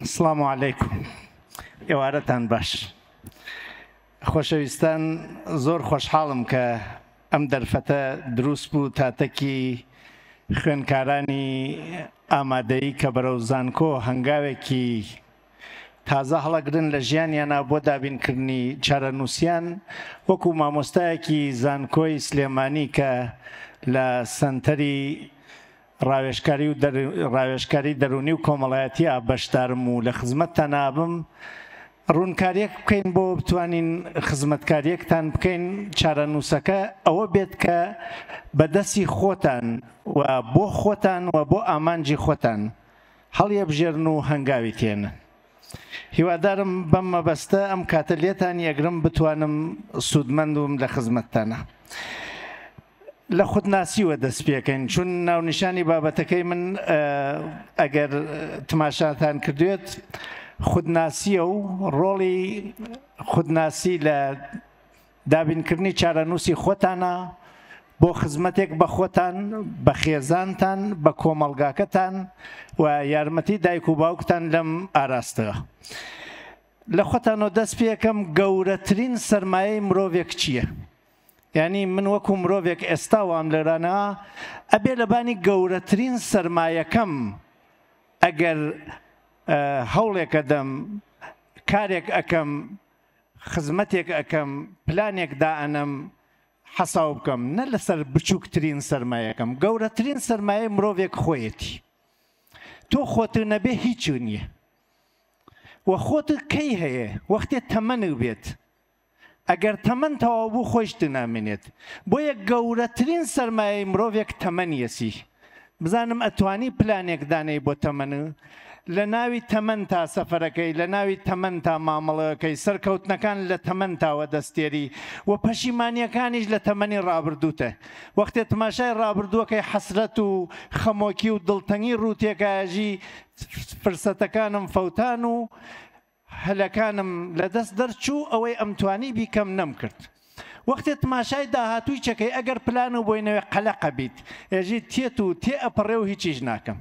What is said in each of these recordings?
السلام علیکم. ئێوارەتان باش. خۆشەویستان، زۆر خۆشحاڵم کە ئەم دەرفەتە دروست بوو تاتەکی خوێندکارانی ئامادەیی کە بەرەو زانکۆ هەنگاوێکی تازە هەڵەگرن لە ژیانیانە بۆ دابینکردنی چارەنووسیان، وەکو مامۆستایەکی زانکۆی سلێمانی کە لە سەنتەری ڕاوێژکاری دەرونی و کۆمەڵایەتیە بەشدارم و لە خزمەتتان نابم، ڕوونکاریەک بکەین بۆ بتوانین خزمەتکاریەکتان بکەین چارەنووسەکە ئەوە بێت کە بەدەستی خۆتان و بۆ خۆتان و بۆ ئامانجی خۆتان هەڵیەبژێرن و هەنگاوی تێنن. هیوادارم بەم مەبەستە ئەم کاتە لێتان یەگرم بتوانم سوودمەند بم لە خزمەتتانە. لە خودناسیوە دەست پێکەین، چون ناونیشانی بابەتەکەی من ئەگەر تماشاتان کردوێت خودناسیە و ڕۆڵی خودناسی لە دابینکردنی چارەنووسی خۆتانە بۆ خزمەتێک بە خۆتان، بە خێزانتان، بە کۆمەڵگاکەتان و یارمەتی دایک و باوکتان لەم ئاراستەوە. لە خۆتانەوە دەست پێکەم گەورەترین سەرمایەی مرۆڤێک چییە؟ یعنی من وەکو مرۆڤێک ئێستا وام لێرانەوە ئەبێ لەبانی گەورەترین سەرمایەکەم ئەگەر هەوڵێکە دەم، کارێک ئەەکەم، خزمەتێک ئەەکەم، پلانێک دائەنەم، حەساو بکەم نە لەسەر بچووکترین سەرمایەکەم. گەورەترین سەرمایە مرۆڤێک خۆیەتی. تۆ خۆت نەبێ هیچ نییە. وە خۆت کەی هەیە؟ وەختێ تەمەنت بێت. ئەگەر تەمەن تەواو بوو خۆشت نامێنێت. بۆیە گەورەترین سەرمایەی مرۆڤێک تەمەنیەسی. بزانم ئەتوانی پلانێک دانەی بۆ تەمەن، لە ناوی تەمەن تا سەفەرەکەی، لە ناوی تەمەن تا مامەڵەکەی، سەرکەوتنەکان لە تەمەن تاوە دەستێری و پەشیمانیەکانیش لە تەمەنی ڕابردووتە. وەختێ تماشای ڕابردووەکەی حەسرەت و خەمۆکی و دڵتەنگی ڕووتێکایژی فرسەتەکانم فەوتان و هەلەکانم لەدەست دەرچوو، ئەوەی ئەمتوانی بیکەم نەمکرد. وەختێ تماشای داهاتووی چەکەی ئەگەر پلان و بۆینەوەی قەلەقە بیت، ئێژی تێت و تێ ئەپەڕێ و هیچیش ناکەم.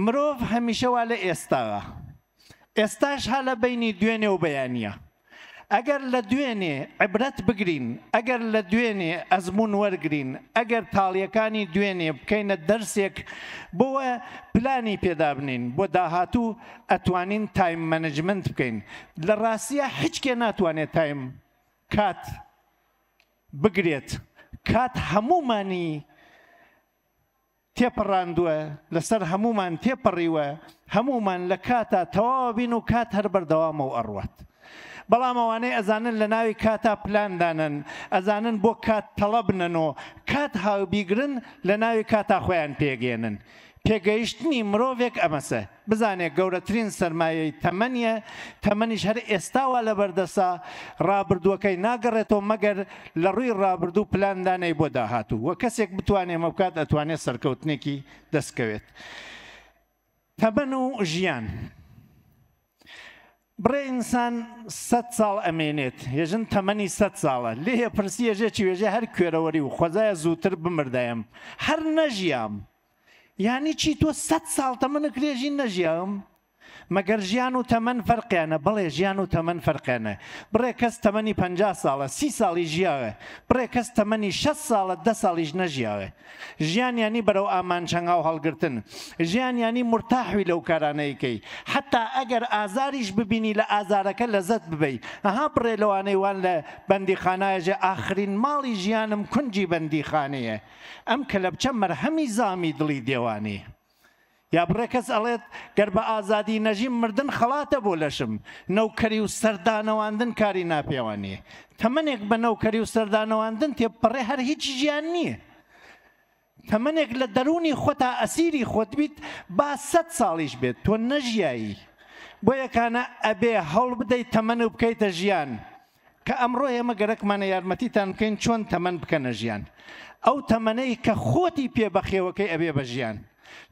مرۆڤ هەمیشە وا لە ئێستاوە. ئێستاش هە لە بینی دوێنێ و بەیانیە. ئەگەر لە دوێنێ عیبرەت بگرین، ئەگەر لە دوێنێ ئەزمون وەرگرین، ئەگەر تاڵیەکانی دوێنێ بکەینە دەرسێک بۆوە پلانی پێدا بنین بۆ داهاتوو، ئەتوانین تایم مەنەجمنت بکەین. لە ڕاستیە هیچ کێ ناتوانێت تایم کات بگرێت. کات هەمومانی تێپەڕاندووە، لەسەر هەمومان تێپەڕیوە، هەمومان لە کاتە تەواوە بین و کات هەر بەردەوامە و ئەڕوات. بەڵام ئەوانەی ئەزانن لە ناوی کاتا پلاندانن، ئەزانن بۆ کات تەڵە بنەنەوە، کات هاوبیگرن لە ناوی کاتا خۆیان پێگەێنن. پێگەیشتنی مرۆڤێک ئەمەسە. بزانێت گەورەترین سەرمایەی تەمەنیە، تەمەنیش هەر ئێستاوە لە بەردەسا، ڕابردووەکەی ناگەڕێتەوە مەگەر لە ڕووی ڕابردوو پلاندانەی بۆ داهاتوو. وە کەسێک بتوانێ ئەمە بکات ئەتوانێت سەرکەوتنێکی دەستکەوێت. تەمەن و ژیان. بڕێ ئینسان 100 ساڵ ئەمێنێت، هێژن تەمەنی 100 ساڵە. لێ پرسی ێژێکی وێژێ هەر کوێرەوەری و خۆزایە زووتر بمردایم، هەر نەژیام. یعنی چی تۆ 100 ساڵ تەمەنت کرێژی نەژیام؟ مەگەر ژیان و تەمەن فەرقیانە؟ بەڵێ ژیان و تەمەن فەرقیانە. بڕێ کەس تەمەنی 50 ساڵە، 30 ساڵی ژیاوە. بڕێ کەس تەمەنی 60 ساڵە، 10 ساڵیش نەژیاوە. ژیان ینی بەرەو ئامانچەنگا و هەڵگرتن. ژیان ینی مرتاحوی لەو کارانەیەکەی. حتا ئەگەر ئازاریش ببینی لە ئازارەکە لەزەت ببەی. ئەها بڕێ لەوانەی وان لە بەندیخانایەژێ ئاخرین ماڵی ژیانم کونجی بەندیخانەیە. ئەم کەلەبچە مەرهەمی زامی دڵی دێوانێ. یا بڕێ کەس ئەڵێت گەر بە ئازادی نەژیم مردن خەڵاتە بۆ لەشم. نەوکەری و سەردانەواندن کاری ناپێوانێ. تەمەنێک بە نەوکەری و سەردانەواندن تێپەڕێ هەر هیچ ژیان نییە. تەمەنێک لە دەرونی خۆتا ئەسیری خۆت بیت با 100 ساڵیش بێت، تۆ نەژیایی. بۆ یەکانە ئەبێ هەوڵ بدەیت تەمەن و بکەیتە ژیان، کە ئەمڕۆ ئێمە گەرەکمانە یارمەتیتان بکەین چۆن تەمەن بکەنە ژیان. ئەو تەمەنەی کە خۆتی پێ بەخێوەکەی ئەبێ بە ژیان.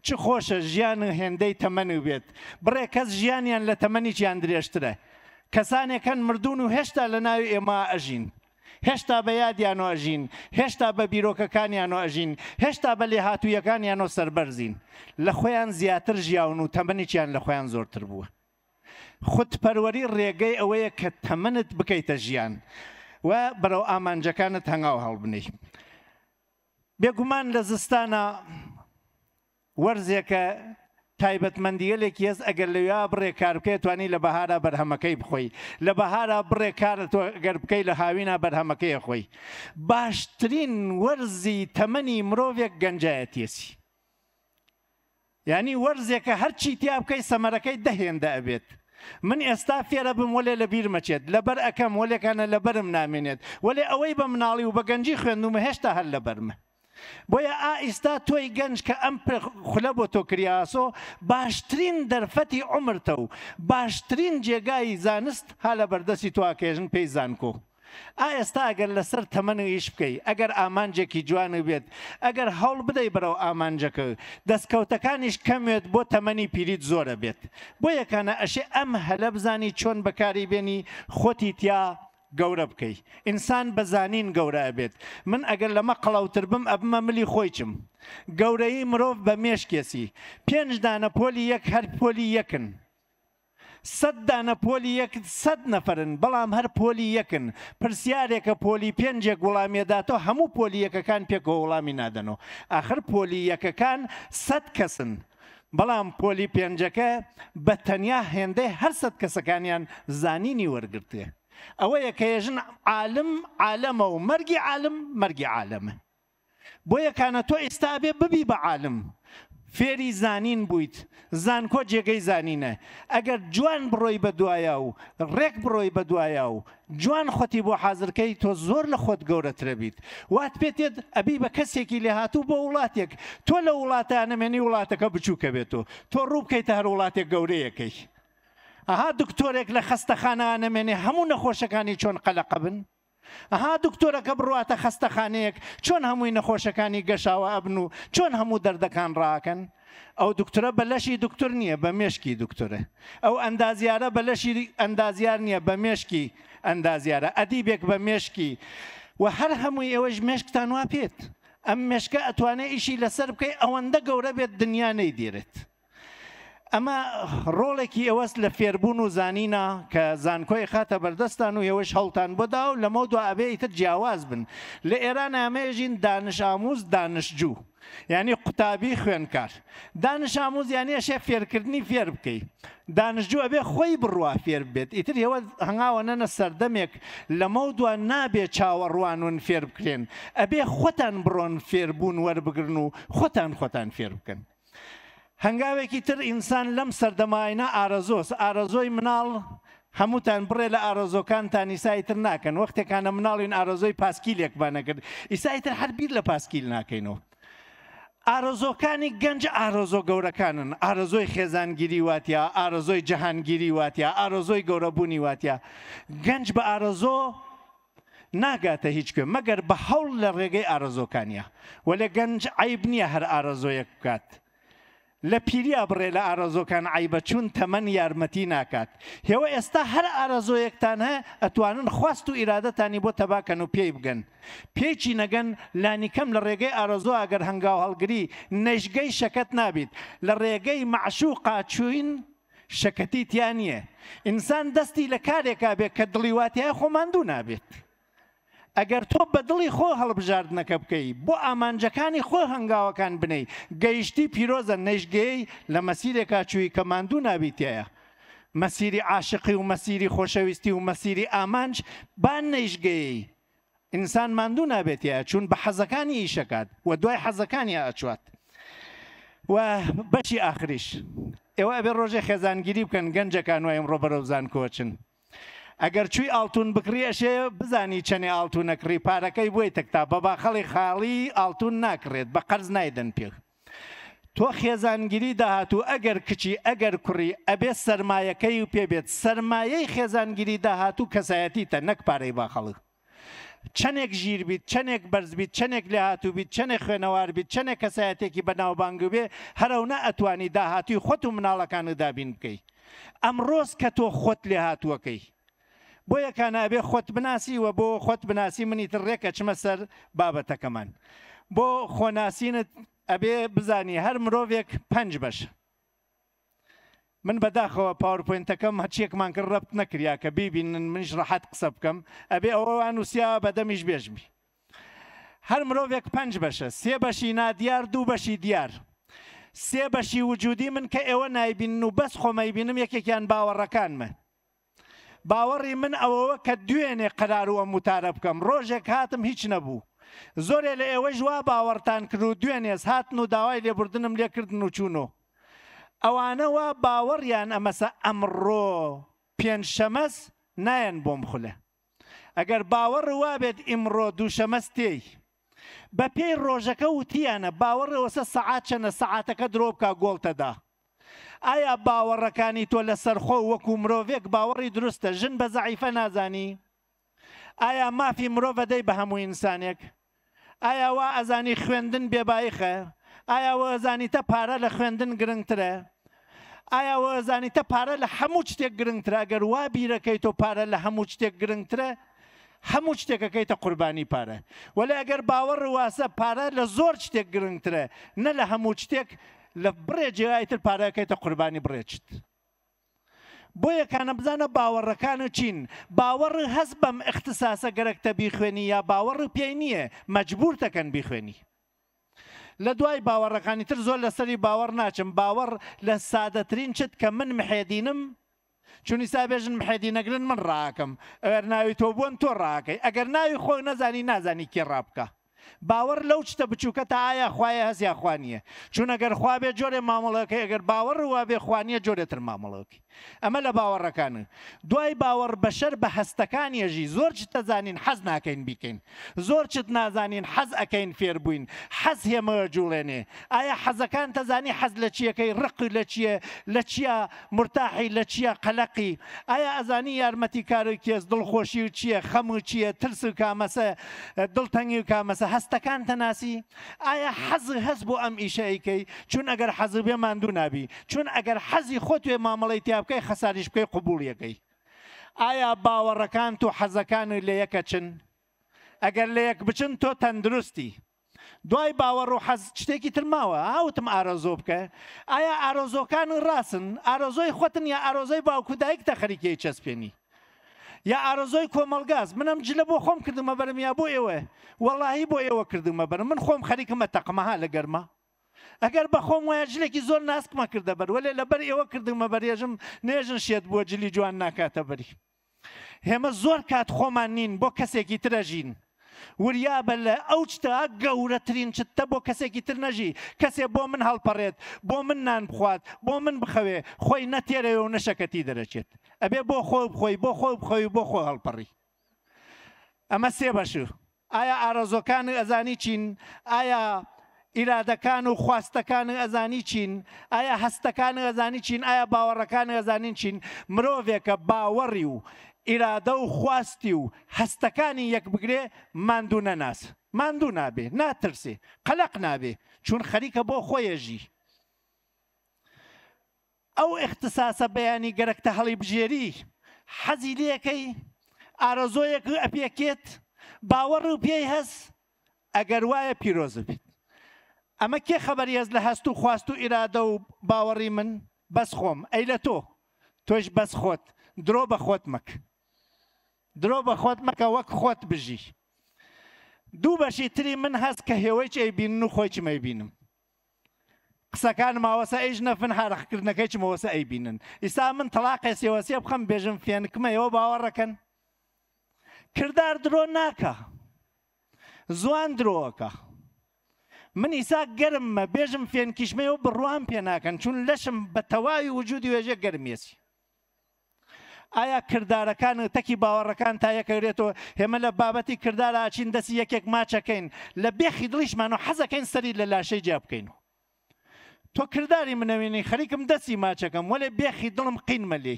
چ خۆشە ژیان هێندەی تەمەن بێت. بڕێ کەس ژیانیان لە تەمەنییان درێژترە. کەسانێکەن مردوون و هێشتا لە ناوی ئێمە ئەژین. هێشتا بە یادیانۆ ئەژین، هێشتا بە بیرۆکەکانیانۆ ئەژین، هێشتا بە لێهاتوویەکانیانۆ سەربەرزین. لە خۆیان زیاتر ژیاون و تەمەنییان لە خۆیان زۆرتر بووە. خودپەروەری ڕێگەی ئەوەیە کە تەمەنت بکەیتە ژیان و بەرەو ئامانجەکانت هەنگاو هەڵبنی. بێگومان لە زستانە وەرزێکە تایبەتمەندیەلێکی هەست ئەگەر لەوێ بڕێ کار بکەیت توانی لە بەهارە بەرهەمەکەی بخۆی، لە بەهارە بڕێ کارت گەر بکەی لە هاوینە بەرهەمەکەی خۆی. باشترین وەرزی تەمەنی مرۆڤێک گەنجایەتیەسی، یعنی وەرزێکە هەرچی تیا بکەی سەمەرەکەی دەهێندە ئەبێت. من ئێستا فێرە بم وەلێ لە بیر مەچێت لەبەر ئەەکەم وەلێکانە لەبەرم نامێنێت، وەلێ ئەوەی بە مناڵی و بە گەنجی خوێندومە هێشتا هەر لەبەرمە. بۆیە ئائیستا تۆی گەنج کە ئەم خولە بۆ تۆ کریاسۆ باشترین دەرفەتی عمرتە و باشترین جێگای زانست ها لە بەردەستی تواکێژن پێی زانکۆ. ئێستا ئەگەر لەسەر تەمەنیش بکەی، ئەگەر ئامانجێکی جوانە بێت، ئەگەر هەوڵ بدەی بەرەو ئامانجەکە دەستکەوتەکانیش کەمێت بۆ تەمەنی پیریت زۆرە بێت. بۆ یەکانە ئەشێ ئەم هەلە بزانی چۆن بەکاری بێنی خۆتی تیا گەورە بکەی. ئینسان بەزانین گەورە ئەبێت. من ئەگەر لەمە قەڵاوتر بم ئەبمە ملی خۆیچم. گەورەی مرۆڤ بە مێشکێسی 5 دانە پۆلی یەک هەر پۆلی یەکن. 100 دانە پۆلی یەک 100 نەفرن، بەڵام هەر پۆلی یەکن. پرسیارێکە پۆلی 5 وەڵامێداتەوە هەموو پۆلی یەکەکان پێکەوە وەڵامی نادەنەوە. ئاخر پۆلی یەکەکان 100 کەسن، بەڵام پۆلی 5ەکە بە تەنیا هێندەی هەر 100 کەسەکانیان زانینی وەرگرتێ. ئەوەیە کە ێژن عالم عالەمە و مەرگی عالم مەرگی عالەمە. بۆ یەکانە تۆ ئێستا بێ ببی بە عالم، فێری زانین بوویت، زانکۆ جێگەی زانینە. ئەگەر جوان بڕۆی بە دوایە و ڕێک بڕۆی بە دوایە و جوان خۆتی بۆ حازرکەی تۆ زۆر لە خۆت گەورەترە بیت. وات پێتێت ئەبی بە کەسێکی لێ هاتوو بۆ وڵاتێک، تۆ لە وڵاتانەمێنی وڵاتەکە بچووکە بێتەوە، تۆ ڕوو بکەیتە هەر وڵاتێک گەورەیەکەی. ئەها دکتۆرێک لە خەستەخانە نەمێنێ هەموو نەخۆشەکانی چۆن قەلەقە بن؟ ئەها دکتۆرەکە بڕواتە خەستەخانەیەک چۆن هەمووی نەخۆشەکانی گەشاوە ئەبن و چۆن هەموو دەردەکان ڕاکەن؟ ئەو دکتۆرە بە لەشی دکتۆر نییە، بە مێشکی دکتۆرە. ئەو ئەندازیارە بە لەشی ئەندازیار نییە، بە مێشکی ئەندازیارە. ئەدیبێک بە مێشکی و هەر هەمووی ئێوەش مێشکتان وا پێت. ئەم مێشکە ئەتوانێ ئیشی لەسەر بکەی ئەوەندە گەورە بێت دنیا نەیدێرێت. ئەمە ڕۆڵێکی ئێوەست لە فێربوون و زانینە کە زانکۆی خاتە بەردەستان و ئێوەش هەڵتان بۆدا و لەمە دو ئەبێ ئیتر جیاواز بن. لە ئێران ئامێژین دانش ئاموز دانشجوو، یعنی قوتابی خوێنکار. دانش ئاموز یعنی ئەشێ فێرکردنی فێر بکەی. دانشجوو ئەبێ خۆی بڕوا فێر بێت. ئیتر ئێوە هەنگاوە نەنە سەردەمێک لەمە دووە نابێ چاوەڕوانون فێر بکرێن، ئەبێ خۆتان بڕۆن فێربوون وەربگرن و خۆتان فێر بکەن. هەنگاوێکی تر ئینسان لەم سەردەمایانە ئارەزۆس، ئارەزۆی مناڵ هەمووتان بڕێ لە ئارەزۆکانتان ئیسایتر ناکەن. وەختێکانە مناڵین ئارەزۆی پاسکیلێکمان نەکرد، ئیسایتر هەر بیر لە پاسکیل ناکەینەوە. ئارەزۆکانی گەنج ئارەزۆ گەورەکانن، ئارەزۆی خێزانگیری واتیا، ئارەزۆی جەهانگیری واتیا، ئارەزۆی گەورەبوونی واتیا. گەنج بە ئارەزۆ ناگاتە هیچ کوێ مەگەر بە هەوڵ لە ڕێگەی ئارەزۆکانیە. و لە گەنج عیب نییە هەر ئارەزۆیەک بکات. لە پیریا بڕێ لە ئارەزۆکان عیبە چون تەمەن یارمەتی ناکات. هێوە ئێستا هەر ئارەزۆیەکتان هەیە ئەتوانن خواست و ئیرادەتانی بۆ تەباکەن و پێی بگەن. پێیچی نەگەن لانیکەم لە ڕێگەی ئارەزۆ ئەگەر هەنگاو هەڵگری نەژگەی شەکەت نابیت. لە ڕێگەی مەعشوقا چوین شەکەتی تیا نییە. ئینسان دەستی لە کارێکا بێت کە دڵی واتیایە خۆماندوو نابێت. ئەگەر تۆ بە دڵی خۆ هەڵبژاردنەکە بکەی، بۆ ئامانجەکانی خۆ هەنگاوەکان بنەی، گەیشتی پیرۆزە نەیژگەی لە مەسیرێکا چووی کە ماندوو نابیتایە. مەسیری عاشقی و مەسیری خۆشەویستی و مەسیری ئامانج بان نەیژگەی. ئینسان ماندوو نابێتایە چون بە حەزەکانی ئیشەکات و دوای حەزەکانی ئاچوات. و بەشی ئاخریش ئێوە ئەبێ ڕۆژێ خێزانگیری بکەن گەنجەکان و ئەمڕۆ بەرەو زانکۆچن. ئەگەر چووی ئاڵتون بکڕی ئەشێ بزانی چەنێ ئاڵتونەکڕی پارەکەی بۆی تەکتا بە باخەڵی خاڵی ئاڵتون ناکڕێت، بە قەرز نایدەن پێ. تۆ خێزانگیری داهاتوو ئەگەر کچی ئەگەر کوڕی ئەبێ سەرمایەکەی و پێبێت. سەرمایەی خێزانگیری داهاتوو کەسایەتیتە نەک پارەی باخەڵی. چەندێک ژیر بیت، چەندێک بەرز بیت، چەندێک لێ هاتوو بیت، چەندێک خوێنەوار بیت، چەندێک کەسایەتێکی بەناوبانگ بێ، هەرەونا ئەتوانی داهاتووی خۆت و مناڵەکانت دابین بکەی. ئەمڕۆز کە تۆ خۆت لێ هاتووەکەی. بۆ یەکانە ئەبێ خۆت بناسی و بۆ خۆت بناسی منیتر ڕێکە چمە سەر بابەتەکەمان. بۆ خۆناسینت ئەبێ بزانی هەر مرۆڤێک 5 بەش. من بەداخەوە پاورپۆینتەکەم هەرچیەکمان کرد ڕەبت نەکریا کە بیبینن منیش ڕەحەت قسە بکەم ئەبێ ئەوەوان نووسیا بەدەمیش بێژمی. هەر مرۆڤێک 5 بەشە، 3 بەشی نادیار، 2 بەشی دیار. 3 بەشی وجودی من کە ئێوە نایبینن و بەس خۆمەی بینم یەکێکیان باوەڕەکانمە. باوەڕی من ئەوەوە کە دوێنێ قەراروە موتارە بکەم. ڕۆژێک هاتم هیچ نەبوو. زۆرێ لە ئێوەی وا باوەڕتان کرد و دوێنێز هاتن و داوای لێبوردنم لێکردن و چوونۆ. ئەوانەوە باوەڕیان ئەمەسە ئەمڕۆ پێنجشەمەس نایەن بۆم خولە. ئەگەر باوەڕ وا بێت ئیمڕۆ دووشەمەس تێی بە پێی ڕۆژەکە وتیانە باوەڕەوەسە سەعات چەنە سەعاتەکە درۆ بکە گۆڵتەدا. ئایا باوەڕەکانی تۆ لە سەرخۆ وەکو مرۆڤێک باوەڕی دروستە ژن بە زەعیفە نازانی؟ ئایا مافی مرۆڤ دەی بە هەموو ئینسانێک؟ ئایا وا ئەزانی خوێندن بێبایخە؟ ئایا وا ئەزانیتە پارە لە خوێندن گرنگترە؟ ئایا وا ئەزانیتە پارە لە هەموو شتێک گرنگترە؟ ئەگەر وا بیرەکەی تۆ پارە لە هەموو شتێک گرنگترە هەموو شتێکەکەیتە قوربانی پارە. وەلا ئەگەر باوەڕ واسە پارە لە زۆر شتێک گرنگترە نە لە هەموو شتێک لە بڕێ جێایتر پارەکەیتە قوربانی بڕێچت. بۆ یەکانە بزانە باوەڕەکانە چین. باوەڕ هەست بەم اختصاسە گەرەکتە بیخوێنی یا باوەڕ پێی نییە مەجبور دەکەن بیخوێنی. لە دوای باوەڕەکانی تر زۆر لەسەری باوەڕ ناچم. باوەڕ لە سادەترین چت کە من محێدینم چونی سابێژن محێدی نەگرن من ڕاکەم. ئەگەر ناوی تۆ بوون تۆ ڕاکەی. ئەگەر ناوی خۆی نەزانی نازانی کێ ڕابکە. باوەڕ لەو شتە بچووکە تا ئایا خوایە هەست یا خوا نییە. چون ئەگەر خوا بێ جۆرێ مامەڵەکەی ئەگەر باوەڕ وا بێ خوا نییە جۆرێتر مامەڵەکەی. ئەمە لە باوەڕەکانە. دوای باوەڕ بەشەر بە هەستەکانیەژی زۆر چت دەزانین حەز ناکەین بیکەین. زۆر چت نازانین حەز ئەکەین فێر بووین. حەز هێمەوە جوڵێنێ. ئایا حەزەکان تەزانی حەز لە چیەکەی ڕق لە چیە لە چیە مرتاحی لە چیە قەلەقی؟ ئایا ئەزانی یارمەتی کاری کێس دڵخۆشی و چییە خەم و چییە ترس و کامەسە دڵتەنگی و کامەسە هەستەکان تەناسی؟ ئایا حەز هەست بۆ ئەم ئیشەیەکەی؟ چون ئەگەر حەز بێ ماندوو نابی. چون ئەگەر حەزی خۆت وێ مامەڵەی تیا بکەی خەساریش بکەی قبوڵیەکەی. ئایا باوەڕەکان و حەزەکان لە یەکە چن؟ ئەگەر لە یەک بچن تۆ تەندروستی. دوای باوەڕ و حەز شتێکی تر ماوە. ئاوتم ئارەزۆ بکە. ئایا ئارۆزۆکان ڕاستن؟ ئارۆزۆی خۆتن یا ئارۆزۆی باوکو دایکتە خەریکەی چەسپێنی؟ یا ئارۆزۆی کۆمەلگاز؟ منم جلە بۆ خۆم کردمە بەرم یا بۆ ئێوە؟ وەڵاهی بۆ ئێوە کردمە بەرم. من خۆم خەریکمە تەقمەها لە گەرمە. ئەگەر بە خۆم وایە جلێکی زۆر ناسکمە کردە بەر وەلێ لەبەر ئێوە کردمە بەرێژم نێژن شێت بووە جلی جوان ناکاتە بەری. هێمە زۆر کات خۆمان نین بۆ کەسێکی ترەژین. وریابە لە ئەو شتە گەورەترین چتە بۆ کەسێکی تر نەژی. کەسێ بۆ من هەڵپەڕێت بۆ من نان بخوات بۆ من بخەوێ خۆی نەتێرەوە و نەشەکەتی دەرەچێت. ئەبێ بۆ خۆی بخۆی بۆ خۆی بخۆی بۆ خۆ هەڵپەڕی. ئەمە 3 بەشە. ئایا ئارەزۆکان ئەزانی چین؟ ئایا ئیرادەکان و خواستەکان ئەزانی چین؟ ئایا هەستەکان ئەزانی چین؟ ئایا باوەڕەکان ئەزانین چین؟ مرۆڤێکە باوەڕی و ئیرادە و خواستی و هەستەکانی یەک بگرێ ماندوو نەناس. ماندوو نابێ ناترسێ قەلەق نابێ چون خەریکە بۆ خۆیەژی. ئەو اختصاسە بەیانی گەرەکتە هەڵی بژێری حەزی لێەکەی ئارەزۆیەک ئەپێکێت باوەڕ و پێی هەست ئەگەر وایە پیرۆزە بێت. ئەمە کێ خەبەری هەست لە هەست و خواست و ئیرادە و باوەڕی من؟ بەس خۆم. ئەی لە تۆ تۆش بەس خۆت. درۆ بە خۆت مەکە. درۆ بە خۆت مەکە وەک خۆت بژی. 2 بەشی تری من هەست کە هێوەی ئەیبینن و خۆی چمە ئەیبینم. قسەکان ماوەسە ئەیش نەفن هەرەخکردنەکەی چمەوەسە ئەیبینن. ئیسا من تەلاقی سێوەسیە بخەم بێژم فێنکمە ئێوە باوەڕەکەن. کردار درۆ ناکە. زوان درۆوەکە. من ئیسا گەرممە بێژم فێنکیشمەوە بڕوان پێ ناکەن چون لەشم بە تەواوی وجودی وێژە گەرمێسی. ئایا کردارەکان تەکی باوەڕەکان تا یەکەوێتەوە هێمە لە بابەتی کردارە ئاچین دەستی یەکێک ماچەکەین لە بێخی دڵیشمان و حەزەکەین سەری لە لاشەی جیا بکەین. تۆ کرداری منەوێنی خەریکم دەستی ماچەکەم وەلێ بێخی دڵم قینمە لێ.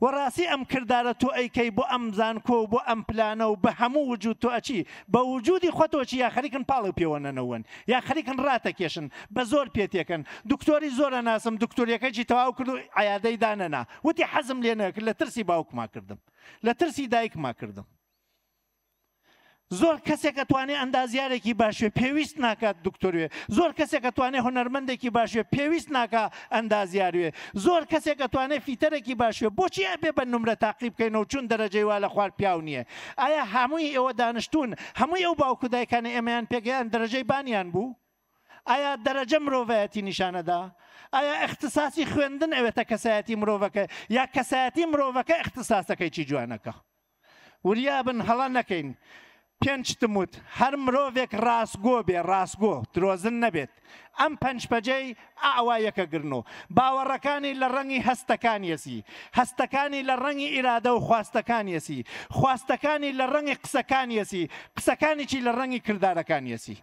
وەڕاستی ئەم کردارە تۆ ئەیکەی بۆ ئەم زانکۆ و بۆ ئەم پلانە و بە هەموو وجود تۆ ئەچی بە وجودی خۆتۆچی یا خەریکن پاڵی پێوە نەنەوەن یا خەریکن ڕاتەکێشن بە زۆر پێتێکن. دکتۆری زۆرە ناسم دکتۆریەکەیی تەواو کرد و عیادەی دانەنا وتی حەزم لێ نەکرد لە ترسی باوکما کردم لە ترسی دایکما کردم. زۆر کەسێک ئەتوانێت ئەندازیارێکی باشوێ پێویست ناکات دکتۆروێ، زۆر کەسێک ئەتوانێت هونەرمەندێکی باشوێ پێویست ناکات ئەندازیاروێ، زۆر کەسێک ئەتوانێت فیتەرێکی باشوێ، بۆچی ئەبێ بە نمرە تاقی بکەینەوە چون دەرەجەی وا لە خوار پیاو نییە؟ ئایا هەمووی ئێوە دانیشتوون هەمووی ئەو باوکو دایکانە ئێمەیان پێگەیان دەرەجەی بانیان بوو؟ ئایا دەرەجە مرۆڤایەتی نیشانەدا؟ ئایا اختصاصی خوێندن ئەوێتە کەسایەتی مرۆڤەکە یا کەسایەتی مرۆڤەکە اختصاسەکەی چی جوانەکە؟ وریابن هەڵا نەکەین. پێنج تموت هەر مرۆڤێک ڕاستگۆ بێ، ڕاستگۆ درۆزن نەبێت. ئەم پەنجپەجەی ئاوایەکە گرنەوە. باوەڕەکانی لە ڕەنگی هەستەکانیەسی، هەستەکانی لە ڕەنگی ئیرادە و خواستەکانیەسی، خواستەکانی لە ڕەنگی قسەکانیەسی، قسەکانیی لە ڕەنگی کردارەکانیەسی.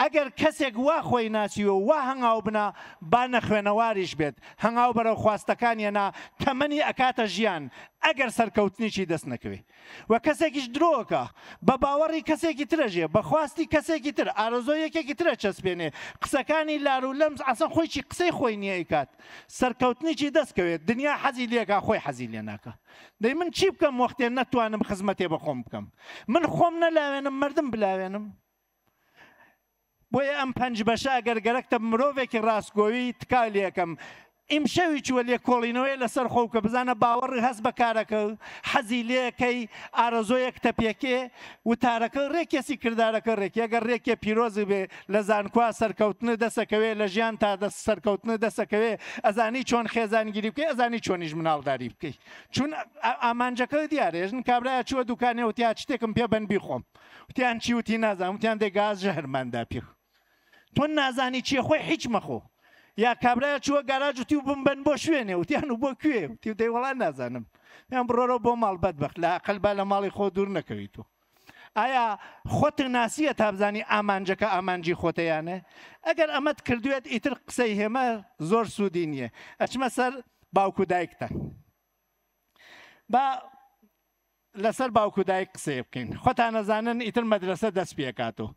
ئەگەر کەسێک وا خۆی ناسیوە وا هەنگاو بنا با نەخوێنەواریش بێت، هەنگاو بەرەو خواستەکانیەنا تەمەنی ئەکاتە ژیان ئەگەر سەرکەوتنیی دەست نەکەوێ. و کەسێکیش درۆکە بە باوەڕی کەسێکی ترەژێ، بە خواستی کەسێکی تر، ئارۆزۆ یەکێکی ترە چەسپێنێ، قسەکانی لار و لەمز ئەسەن خۆیی قسەی خۆی نییە ئیکات، سەرکەوتنیی دەستکەوێت، دنیا حەزی لێکا خۆی حەزی لێ ناکە. دەی من چی بکەم وەختێ نەتوانم خزمەتێ بە خۆم بکەم؟ من خۆم نەلاوێنم مردم بلاوێنم. بۆیە ئەم پەنج بەشە ئەگەر گەرەکتە مرۆڤێکی ڕاستگۆیی تکا لێکەم. ئیمشەوی چووە لێ کۆڵینەوەی لەسەر خۆ کە بزانە باوەڕی هەست بە کارەکە، حەزی لێەکەی ئارەزۆیەک تەپێکێ وتارەکە ڕێکێسی کردارەکە ڕێکی. ئەگەر ڕێکێ پیرۆزی بێ لە زانکوا سەرکەوتنە دەسەکەوێ، لە ژیان تا سەرکەوتنە دەسەکەوێ، ئەزانی چۆن خێزانگیری بکەی، ئەزانی چۆنیش مناڵداری بکەی. چون ئامانجەکە دیارێژن کابرایە چووە دوکانێ وتیا شتێکم پێ بەنبی خۆم، وتیان چی وتی نازانم، وتیان دەی گاز ژەهرماندا پێ، تۆ نازانی چیە خۆی هیچ مەخۆ. یا کابرایە چووە گاراج وتی و بمبەن بۆ شوێنێ، وتیان و بۆ کوێ؟ وتی دەی وەڵا نازانم. یان بڕۆرە بۆ ماڵ بەدبەخت لە عەقڵ با لە ماڵی خۆ دوور نەکەویت. ئایا خۆت ناسیە تا بزانی ئامانجەکە ئامانجی خۆتەیانە؟ ئەگەر ئەمەت کردوێت ئیتر قسەی هێمە زۆر سوودی نییە. ئەچمە سەر باوکو دایکتان. با لەسەر باوکو دایک قسەی بکەین. خۆتان نەزانن ئیتر مەدرسە دەست پێکاتەوە.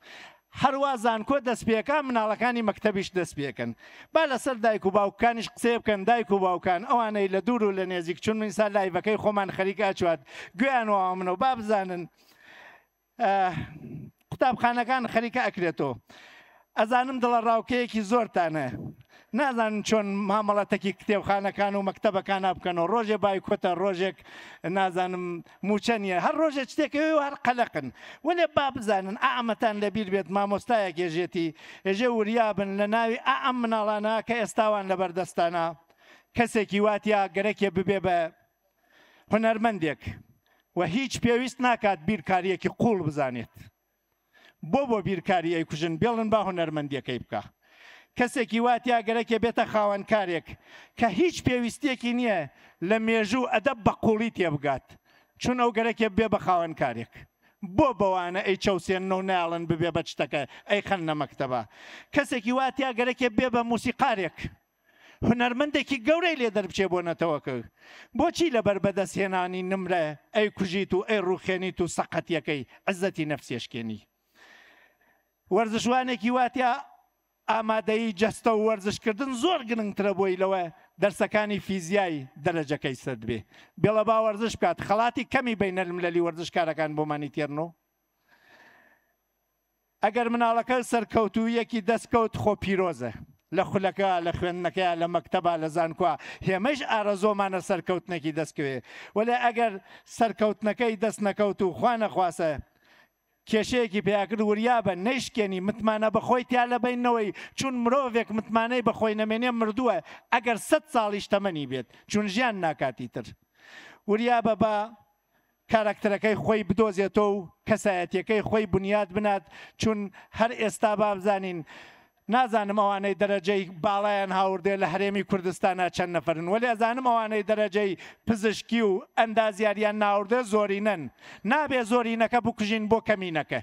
هەروە زانکۆ دەست پێکە مناڵەکانی مەکتەبیش دەست پێکەن. با لەسەر دایک و باوکانیش قسێ بکەن. دایک و باوکان ئەوانەی لە دوور و لە نێزیک چون منسا لایڤەکەی خۆمان خەریک ئاچوات گوێیانەوە منەوە با بزانن قوتابخانەکان خەریکە ئەکرێتەوە. ئەزانم دڵە ڕاوکەیەکی زۆرتانە، نازانن چۆن مامەڵەتێکی کتێبخانەکان و مەکتەبەکان بکەنەوە. ڕۆژێ بایکۆتە، ڕۆژێک نازانم موچە نیە، هەر ڕۆژێک شتێکەوێ و هەر قەلەقن. وەلێ با بزانن ئەمەتان لەبیر بێت مامۆستایەک ێژێتی ێژێ وریابن لە ناوی ئەم مناڵانە کە ئێستاوان لە بەردەستانە کەسێکی واتیا گەرەکێ ببێ بە هونەرمەندێک و هیچ پێویست ناکات بیرکاریەکی قوڵ بزانێت. بۆ بیرکاری ئەیکوژن بێڵن با هونەرمەندیەکەی بکە. کەسێکی واتیا گەرەکێ بێتە خاوەنکارێک کە هیچ پێویستێکی نییە لە مێژوو ئەدەب بە قوڵی تێبگات، چون ئەو گەرەکێ بێ بە خاوەنکارێک. بۆ بەوانە ئەی چەوسێنەوە و ناڵن ببێ بە شتەکە ئەی خەنە مەکتەبە. کەسێکی واتیا گەرەکێ بێ بە موسیقارێک، هونەرمەندێکی گەورەی لێ دەربچێ بۆ نەتەوەکە. بۆچی لەبەر بەدەستهێنانی نمرە ئەی کوژیت و ئەی ڕوخێنیت و سەقەتیەکەی عەزەتی نەفسێشکێنی؟ وەرزشوانێکی واتیا ئامادەیی جەستە و وەرزشکردن زۆر گرنگترە بۆی لەوە دەرسەکانی فیزیایی دەرەجەکەی سەد بێ. بێڵە با وەرزش بکات. خەڵاتی کەمی بەینەلملەلی وەرزشکارەکان بۆمانی تێرنەوە. ئەگەر مناڵەکە سەرکەوتوویەکی دەستکەوت خۆ پیرۆزە لە خولەکە، لە خوێندنەکە، لە مەکتەبە، لە زانکۆ، هێمەش ئارەزۆمانە سەرکەوتنێکی دەستکەوێ. وەلێ ئەگەر سەرکەوتنەکەی دەست نەکەوت و خوا نەخواسە کێشەیەکی پێیاکرد وریابە نەیشکێنی متمانە بەخۆی تیا لەبینەوەی، چون مرۆڤێک متمانەی بەخۆی نەمێنێ مردووە ئەگەر 100 ساڵیش تەمەنی بێت، چون ژیان ناکاتی تر. وریابە بە کارکتەرەکەی خۆی بدۆزێتەوە و کەسایەتیەکەی خۆی بنیاد بنات، چون هەر ئێستا با بزانین نازانم ئەوانەی دەرەجەی باڵایان هاوردێ لە هەرێمی کوردستانە چەند نەفرن، وەلی ئەزانم ئەوانەی دەرەجەی پزیشکی و ئەندازیاریان ناوردێ زۆرینەن. نابێ زۆرینەکە بکوژین بۆ کەمینەکە،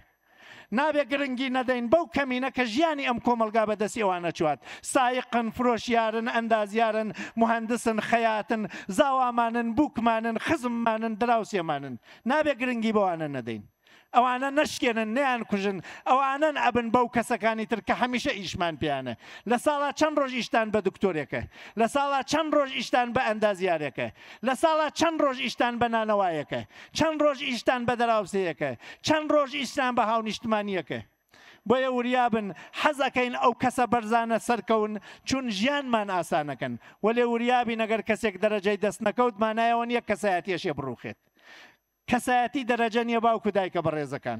نابێ گرنگی نەدەین بەو کەمینە کە ژیانی ئەم کۆمەلگا بەدەستی ئەوانە چوات. سایقن، فرۆشیارن، ئەندازیارن، مهندسن، خەیاتن، زاوامانن، بووکمانن، خزممانن، دراوسێمانن. نابێ گرنگی بەوانە نەدەین. ئەوانە نەشکێنن نەیان کوژن ئەوانە ئەبن بەو کەسەکانی تر کە هەمیشە ئیشمان پیانە لە ساڵا چەند ڕۆژ ئیشتان بە دکتۆرێکە لە ساڵا چەند ڕۆژ ئیشتان بە ئەندازیارێکە لە ساڵا چەند ڕۆژ ئیشتان بە نانەوایەکە چەند ڕۆژ ئیشتان بە دەراوسەیەکە چەند ڕۆژ ئیشتان بە هاونیشتمانیەکە بۆیە وریابن حەزەکەین ئەو کەسە بەرزانە سەرکەون چون ژیانمان ئاسانەکەن وەلێ وریابی نەگەر کەسێک دەرەجەی دەست نەکەوت مانایەوە یەک کەسایەتیەشێ بڕوخێت کەسایەتی دەرەجە نییە باوکو دایکە بەڕێزەکان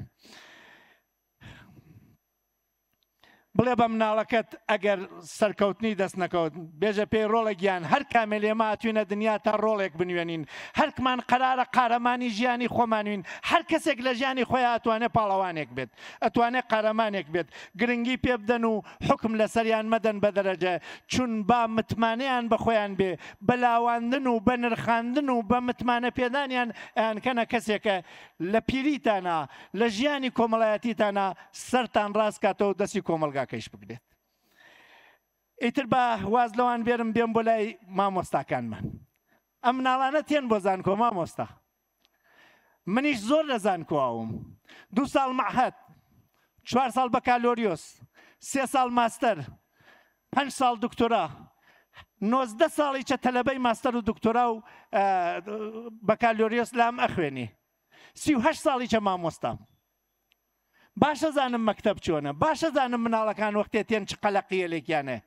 بڵێ بە مناڵەکەت ئەگەر سەرکەوتنی دەست نەکەوت بێژە پێی ڕۆڵێکیان هەر کامێ لێمە ئەتوینە دنیا تا ڕۆڵێک بنوێنین هەرکمان قەرارە قارەمانی ژیانی خۆمانوین هەر کەسێک لە ژیانی خۆیان ئەتوانێت پاڵەوانێک بێت ئەتوانێت قارەمانێک بێت گرنگی پێ بدەن و حکم لە سەریان مەدەن بە دەرەجە چون با متمانەیان بە خۆیان بێ بە لاواندن و بە نرخاندن و بە متمانە پێدانیان ئەیانکەنە کەسێکە لە پیریتانە لە ژیانی کۆمەڵایەتیتانە سەرتان ڕاستکاتەوە دەستی کۆمەلگاکەیش بگرێت ئیتر بە واز لەوان بێرم بێم بۆ لای مامۆستاکانمان ئەم مناڵانە تێن بۆ زانکۆ مامۆستا منیش زۆر لە زانکۆوم 2 ساڵ مەعهەد 4 ساڵ بەکالۆریۆس 3 ساڵ ماستەر 5 ساڵ دکتۆرا 19 ساڵیچە تەلەبەی ماستەر و دکتۆرا و بەکالۆریۆس لام ئەخوێنی 38 ساڵیچە مامۆستام باشە زانم مەکتەب چۆنە باشە زانم مناڵەکان وەختێ تێن چ قەلەقیە لێکیانە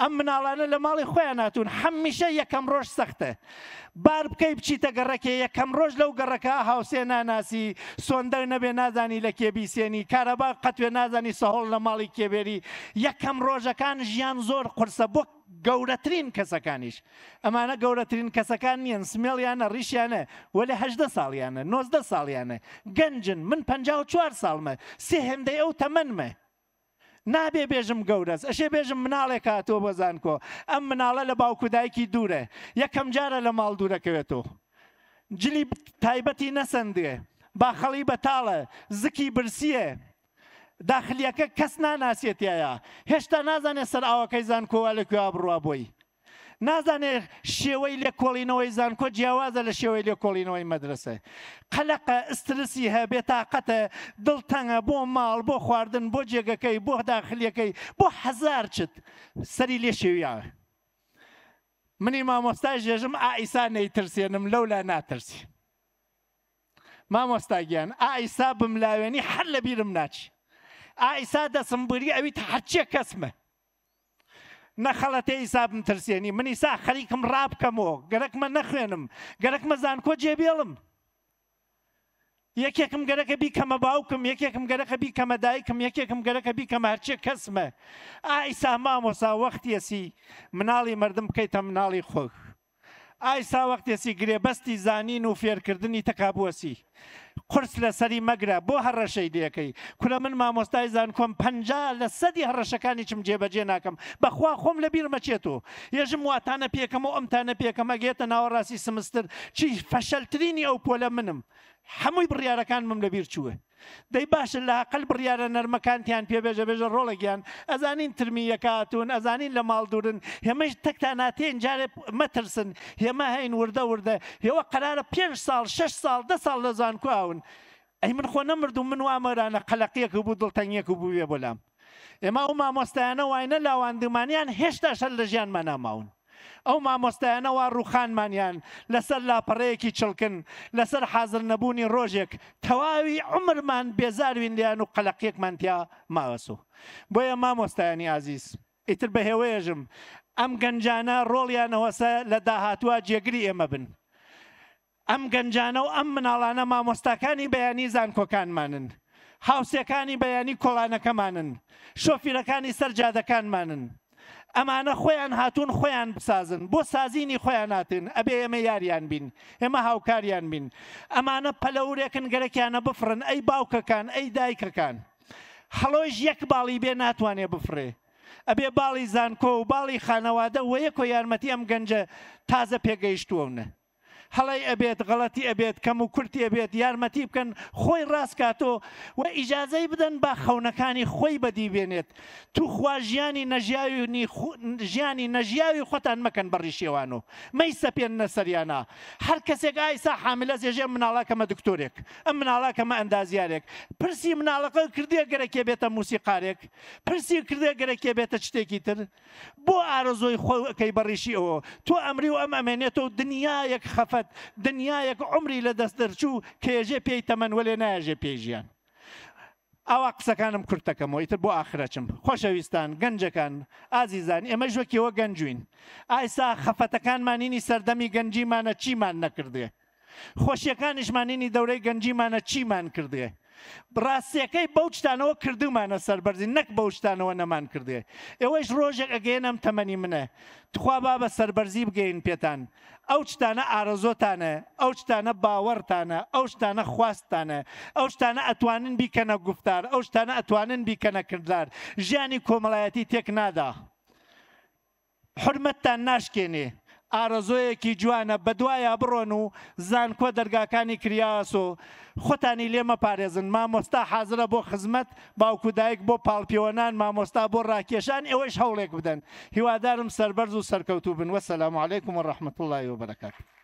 ئەم مناڵانە لە ماڵی خۆیان هاتوون هەمیشە یەکەم ڕۆژ سەختە بار بکەی بچیتە گەڕەکێ یەکەم ڕۆژ لەو گەڕەکە هاوسێ ناناسی سۆندەر نەبێ نازانی لە کێ بیسێنی کارەبا قەتوێ نازانی سەهۆڵ لە ماڵی کێبێری یەکەم ڕۆژەکان ژیان زۆر قورسە بۆ گەورەترین کەسەکانیش ئەمانە گەورەترین کەسەکان نیەن سمێڵیانە ڕیشیانە وەلێ 18 ساڵیانە 19 ساڵیانە گەنجن من 54 ساڵمە سێ هێندەی ئەو تەمەنمە نابێ بێژم گەورەس ئەشێ بێژم مناڵێک هاتۆ بۆ زانکۆ ئەم مناڵە لە باوکو دایکی دوورە یەکەم جارە لە ماڵ دوورەکەوێتەوە جلی تایبەتی نەسەندێ باخەڵی بەتاڵە زکی برسیە داخلیەکە کەس ناناسێتیایە هێشتا نازانێت سەر ئاوەکەی زانکۆوە لەکوێ بڕوا بۆی نازانێت شێوەی لێکۆڵینەوەی زانکۆ جیاوازە لە شێوەی لێکۆڵینەوەی مەدرسە قەلەقە ئسترسی هەیە بێتاقەتە دڵتەنگە بۆ ماڵ بۆ خواردن بۆ جێگەکەی بۆ داخلیەکەی بۆ هەزار چت سەری لێ شێویاوە منی مامۆستای ژێژم ئائیسا نەیترسێنم لەولا ناترسی مامۆستا گیان ئائیسا بملاوێنی هەر لە بیرم ناچی ئائیسا دەسمبوری ئەویت هەرچیە کەسمە نەخەڵەتێ ئیسابم ترسێنی من ئیسا خەریکم ڕابکەمەوە گەرەکمە نەخوێنم گەرەکمە زانکۆ جێبێڵم یەکێکم گەرەکە بیکەمە باوکم یەکێکم گەرەکە بیکەمە دایکم یەکێکم گەرەکە بیکەمە هەرچێ کەسمە ئایسا مامۆسا وەختیەسی مناڵی مردم بکەیتە مناڵی خۆک ئایسا وەختێسی گرێبەستی زانین و فێرکردنی تەکابووەسی قرس لەسەری مەگرە بۆ هەڕەشەی لێەکەی کورە من مامۆستای زانکۆم 50% هەڕەشەکانیچم جێبەجێ ناکەم بەخوا خۆم لە بیر مەچێتەوە یەژم واتانە پێکەمە و ئەمتانە پێکەمە گێتە ناوەڕاستی سمستر چی فەشەلترینی ئەو پۆلە منم هەمووی بڕیارەکانمم لەبیر چووە دەی باشن لە عەقڵ بڕیارە نەرمەکانتیان پێبێژە بێژە ڕۆڵێکیان ئەزانین ترمیەکە هاتوون ئەزانین لە ماڵ دوورن هێمەش تەکتان ناتێن جارێ مەترسن هێمە هەین وردە وردە هێوە قەرارە 5 ساڵ 6 ساڵ 10 ساڵ لە زانکۆ ئاون ئەی من خۆ نەمرد و من وامەرانە قەلەقیەک بوو دڵتەنگیەک بوو بێ بۆلام ئێمە ئەو مامۆستایانە واینە لاواندمانیان هێشتا شەر لە ژیانمان ناماون ئەو مامۆستایانەوە ڕوخانمانیان لەسەر لاپەڕەیەکی چڵکن لەسەر حازر نەبوونی ڕۆژێک تەواوی عمرمان بێزاروین لیان و قەلەقیەکمان تیا ماوەسۆ بۆیە مامۆستایانی ئازیز ئیتر بە هێوەیەژم ئەم گەنجانە ڕۆڵیانەوەسە لە داهاتووە جێگری ئێمە بن ئەم گەنجانە و ئەم مناڵانە مامۆستاکانی بەیانی زانکۆکانمانن هاوسێکانی بەیانی کۆڵانەکەمانن شۆفیرەکانی سەرجادەکانمانن ئەمانە خۆیان هاتوون خۆیان بسازن بۆ سازینی خۆیان هاتن ئەبێ ئێمە یاریان بین ئێمە هاوکاریان بین ئەمانە پەلەورێکن گەرەکیانە بفرن ئەی باوکەکان ئەی دایکەکان هەڵۆیش یەک باڵی بێ ناتوانێ بفرێ ئەبێ باڵی زانکۆ و باڵی خانەوادە و یەک و یارمەتی ئەم گەنجە تازە پێگەیشتوونە هەڵی ئەبێت غەڵەتی ئەبێت کەم و کورتی ئەبێت یارمەتی بکەن خۆی ڕاستکاتۆ و ئیجازەی بدەن با خەونەکانی خۆی بەدی بێنێت تو خوا ژیانی نەژیاوی خۆتان مەکەن بەڕی شێوانۆ مەی سەپێننە سەریانە هەر کەسێک ئایسا حاملە سێژێ مناڵاکەمە دکتۆرێک ئەم مناڵاکەمە ئەندازیارێک پرسی مناڵەکە کردێ گەرەکێ بێتە موسیقارێک پرسی کردێ گەرەکێ بێتە شتێکی تر بۆ ئارەزۆی خۆکەی بەڕیشی ئەوە تۆ ئەمری و ئەم ئەمێنێتەوە دنیایەک خەفەت دنیایەک عمری لە دەست دەرچوو کە ێژێ پێی تەمەن وەلێ نایەژێ پێی ژیان ئاوا قسەکانم کورتەکەمەوە ئیتر بۆ ئاخرەچم خۆشەویستان گەنجەکان ئازیزان ئێمە ژوەکیەوە گەنجوین ئایسا خەفەتەکانمانینی سەردەمی گەنجیمانە چیمان نەکردێ خۆشیەکانیشمانینی دەورەی گەنجیمانە چیمان کردێ ڕاستیەکەی بەو شتانەوە کردومانە سەربەرزی نەک بەو شتانەوە نەمان کردێ ئێوەش ڕۆژێک ئەگەێنم تەمەنی منە تخوا با بە سەربەرزی بگەین پێتان ئەو شتانە ئارەزۆتانە ئەو شتانە باوەڕتانە ئەو شتانە خواستانە ئەو شتانە ئەتوانن بیکەنە گوفتار ئەو شتانە ئەتوانن بیکەنە کردار ژیانی کۆمەڵایەتی تێک نادا حورمەتتان ناشکێنێ ئارەزۆیەکی جوانە بەدوایە بڕۆن و زانکۆ دەرگاکانی کریاسۆ خۆتانی لێمە پارێزن مامۆستا حازرە بۆ خزمەت باوکو دایک بۆ پاڵپیۆنان مامۆستا بۆ ڕاکێشان ئێوەش هەوڵێک بدەن هیوادارم سەربەرز و سەرکەوتوو بن وەسەلام عەلەیکم وەڕەحمەتوڵڵاهی وبەرەکاتوه